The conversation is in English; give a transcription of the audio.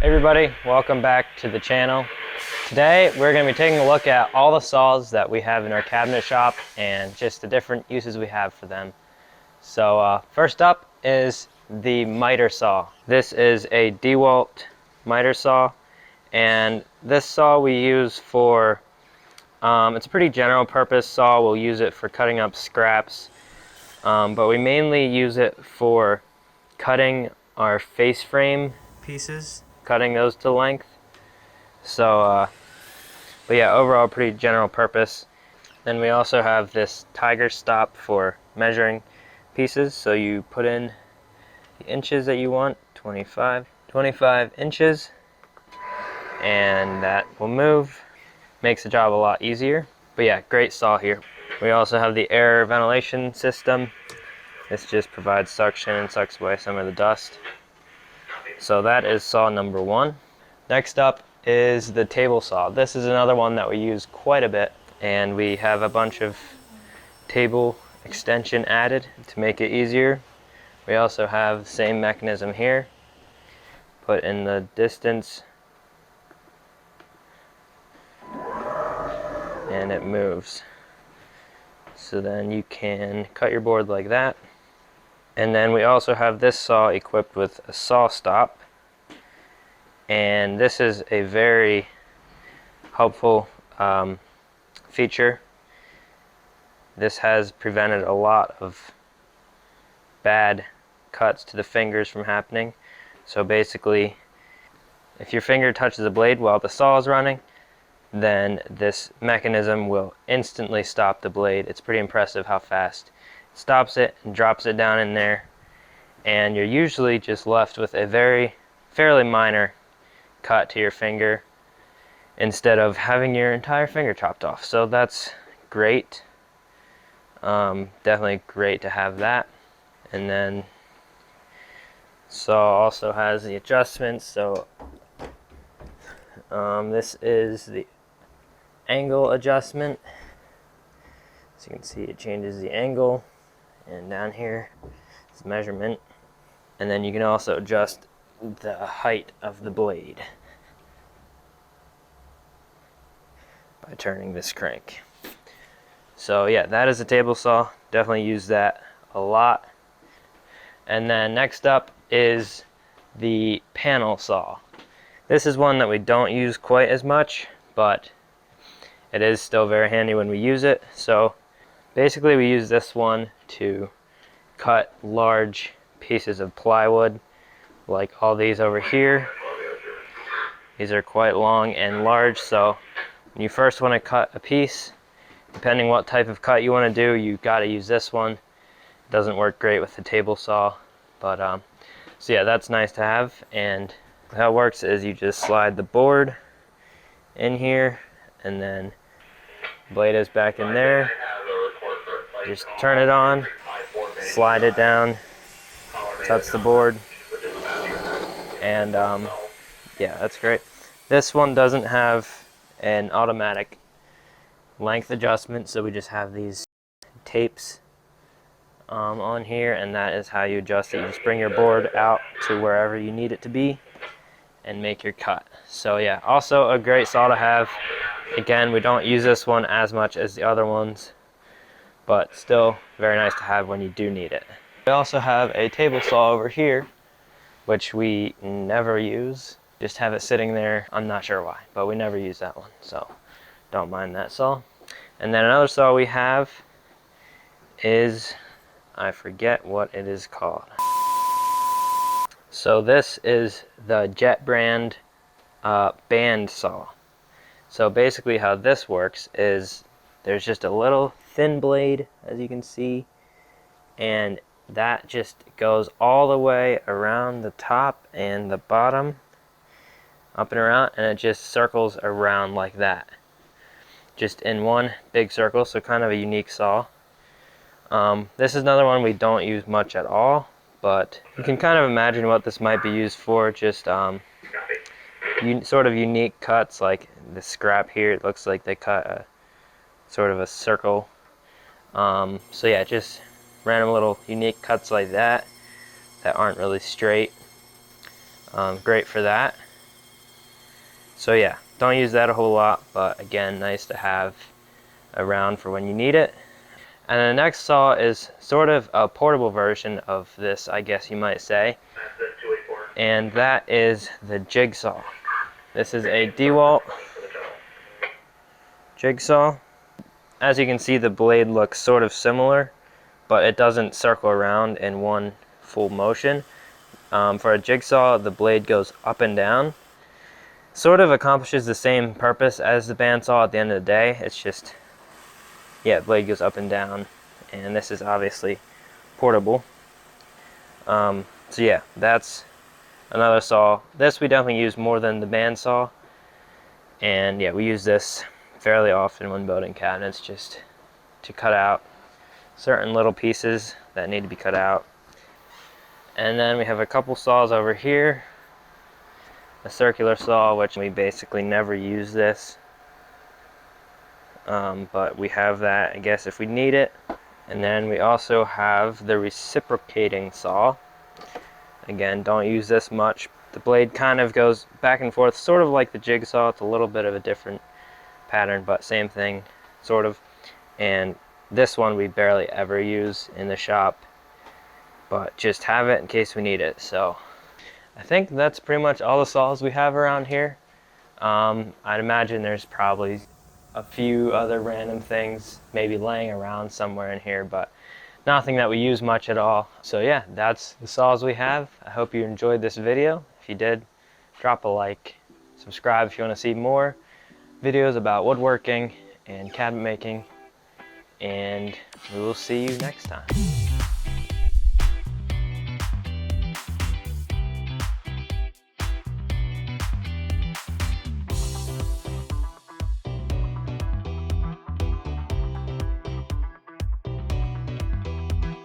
Hey everybody, welcome back to the channel. Today we're going to be taking a look at all the saws that we have in our cabinet shop and just the different uses we have for them. So first up is the miter saw. This is a DeWalt miter saw, and this saw we use for, it's a pretty general purpose saw. We'll use it for cutting up scraps, but we mainly use it for cutting our face frame pieces, cutting those to length. But yeah, overall pretty general purpose. Then we also have this tiger stop for measuring pieces. So you put in the inches that you want, 25 inches, and that will move. Makes the job a lot easier. But yeah, great saw here. We also have the air ventilation system. This just provides suction and sucks away some of the dust. So that is saw number one. Next up is the table saw. This is another one that we use quite a bit, and we have a bunch of table extension added to make it easier. We also have the same mechanism here. Put in the distance and it moves. So then you can cut your board like that. And then we also have this saw equipped with a saw stop. And this is a very helpful feature. This has prevented a lot of bad cuts to the fingers from happening. So basically, if your finger touches the blade while the saw is running, then this mechanism will instantly stop the blade. It's pretty impressive how fast it stops it and drops it down in there, and you're usually just left with a fairly minor cut to your finger instead of having your entire finger chopped off. So that's great. Definitely great to have that. And then saw also has the adjustments. So this is the angle adjustment. So you can see it changes the angle, and down here is measurement. And then you can also adjust the height of the blade by turning this crank. So yeah, that is a table saw. Definitely use that a lot. And then next up is the panel saw. This is one that we don't use quite as much, but it is still very handy when we use it. So basically we use this one to cut large pieces of plywood, like all these over here. These are quite long and large, so when you first want to cut a piece, depending what type of cut you want to do, you got to use this one. It doesn't work great with the table saw, but so yeah, that's nice to have. And how it works is you just slide the board in here, and then the blade is back in there. Just turn it on, slide it down, touch the board, and yeah, that's great. This one doesn't have an automatic length adjustment, so we just have these tapes on here, and that is how you adjust it. You just bring your board out to wherever you need it to be and make your cut. So yeah, also a great saw to have. Again, we don't use this one as much as the other ones, but still very nice to have when you do need it. We also have a table saw over here, which we never use. Just have it sitting there. I'm not sure why, but we never use that one, so don't mind that saw. And then another saw we have is, I forget what it is called. So this is the Jet brand band saw. So basically how this works is there's just a little thin blade, as you can see, and that just goes all the way around the top and the bottom, up and around, and it just circles around like that, just in one big circle. So kind of a unique saw. This is another one we don't use much at all, but you can kind of imagine what this might be used for. Just sort of unique cuts, like the scrap here. It looks like they cut a sort of a circle. So yeah, just random little unique cuts like that aren't really straight. Great for that. So yeah, don't use that a whole lot, but again, nice to have around for when you need it. And the next saw is sort of a portable version of this, I guess you might say. And that is the Jigsaw. This is a DeWalt Jigsaw. As you can see, the blade looks sort of similar, but it doesn't circle around in one full motion. For a jigsaw, the blade goes up and down. Sort of accomplishes the same purpose as the bandsaw at the end of the day. It's just, yeah, the blade goes up and down, and this is obviously portable. So yeah, that's another saw. This we definitely use more than the bandsaw, and yeah, we use this fairly often when building cabinets, just to cut out certain little pieces that need to be cut out. And then we have a couple saws over here. A circular saw, which we basically never use this, but we have that, I guess, if we need it. And then we also have the reciprocating saw. Again, don't use this much. The blade kind of goes back and forth, sort of like the jigsaw. It's a little bit of a different pattern, but same thing, sort of. And this one we barely ever use in the shop, but just have it in case we need it. So I think that's pretty much all the saws we have around here. I'd imagine there's probably a few other random things maybe laying around somewhere in here, but nothing that we use much at all. So yeah, that's the saws we have. I hope you enjoyed this video. If you did, drop a like, subscribe if you want to see more videos about woodworking and cabinet making, and we will see you next time.